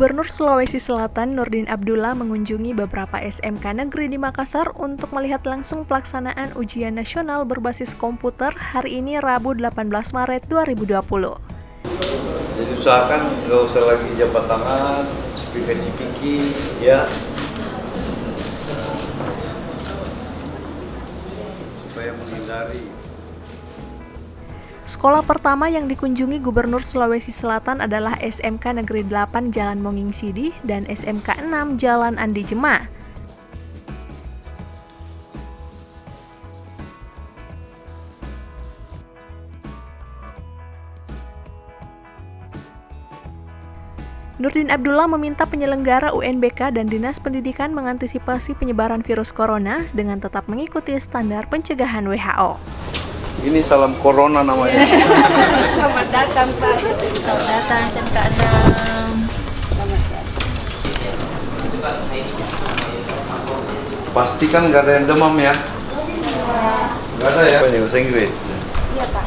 Gubernur Sulawesi Selatan Nurdin Abdullah mengunjungi beberapa SMK negeri di Makassar untuk melihat langsung pelaksanaan ujian nasional berbasis komputer hari ini Rabu 18 Maret 2020. Jadi usahakan nggak usah lagi jabat tangan, cipika-cipiki, ya. Supaya menghindari. Sekolah pertama yang dikunjungi Gubernur Sulawesi Selatan adalah SMK Negeri 8 Jalan Monging Sidi dan SMK 6 Jalan Andi Jema. Nurdin Abdullah meminta penyelenggara UNBK dan Dinas Pendidikan mengantisipasi penyebaran virus corona dengan tetap mengikuti standar pencegahan WHO. Ini salam corona namanya. Selamat datang Pak. Selamat datang SMK 6. Pastikan nggak ada yang demam ya? Nggak ada ya? Ini bahasa Inggris. Iya Pak.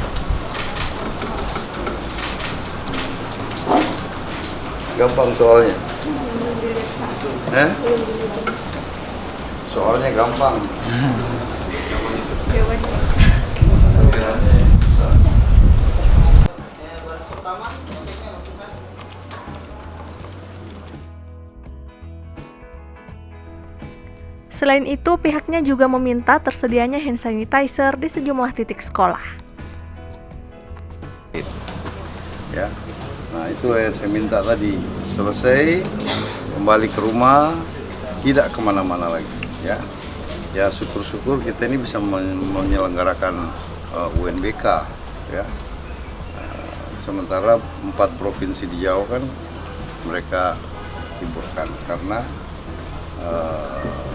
Gampang soalnya. Soalnya gampang. Selain itu, pihaknya juga meminta tersedianya hand sanitizer di sejumlah titik sekolah. Ya, nah itu yang saya minta tadi, selesai kembali ke rumah, tidak kemana-mana lagi. Ya syukur-syukur kita ini bisa menyelenggarakan UNBK. Ya, sementara 4 provinsi di Jawa kan mereka liburkan karena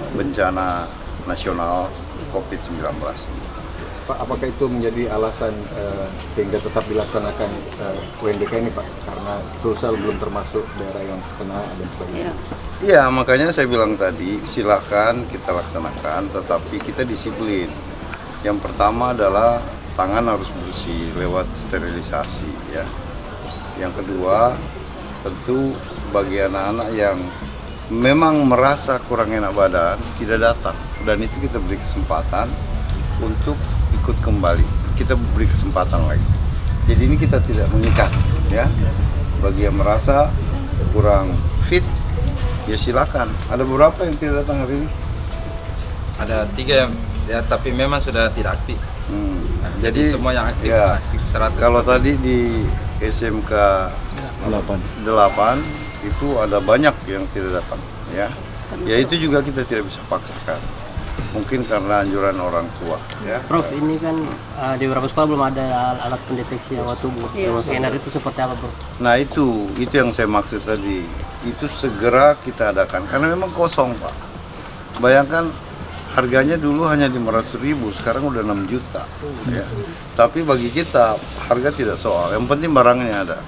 bencana nasional COVID-19. Pak, apakah itu menjadi alasan sehingga tetap dilaksanakan UNBK ini Pak? Karena Sulsel belum termasuk daerah yang kena dan sebagainya. Iya, makanya saya bilang tadi, silakan kita laksanakan, tetapi kita disiplin. Yang pertama adalah tangan harus bersih lewat sterilisasi. Ya. Yang kedua, tentu bagi anak-anak yang memang merasa kurang enak badan, tidak datang. Dan itu kita beri kesempatan untuk ikut kembali. Kita beri kesempatan lagi. Jadi ini kita tidak mengikat, ya. Bagi yang merasa kurang fit, ya silakan. Ada beberapa yang tidak datang hari ini. Ada 3 yang ya, tapi memang sudah tidak aktif. Nah, jadi semua yang aktif, ya, aktif 100%. Kalau tadi di SMK 8 itu ada banyak yang tidak datang, ya. Ya itu juga kita tidak bisa paksakan. Mungkin karena anjuran orang tua, ya. Prof, ini kan di beberapa sekolah belum ada alat pendeteksi awal tubuh. Scanner itu seperti apa, Bro? Nah itu yang saya maksud tadi. Itu segera kita adakan karena memang kosong, Pak. Bayangkan harganya dulu hanya 500.000, sekarang udah 6 juta. Ya. Tapi bagi kita harga tidak soal, yang penting barangnya ada.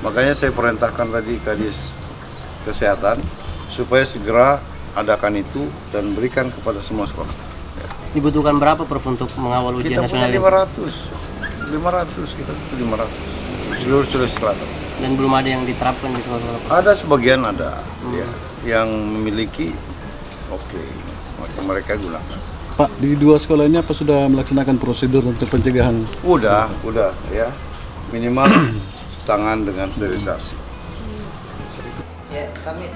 Makanya saya perintahkan tadi Kadis Kesehatan supaya segera adakan itu dan berikan kepada semua sekolah. Ya. Dibutuhkan berapa Prof untuk mengawal ujian Kita punya nasional? 500, kita punya 500 seluruh Sulawesi Selatan. Dan belum ada yang diterapkan di sekolah-sekolah? Ada sebagian ada, ya, yang memiliki, maka mereka gunakan. Pak, di 2 sekolah ini apa sudah melaksanakan prosedur untuk pencegahan? Udah, ya, minimal tangan dengan sterilisasi. Ya, kami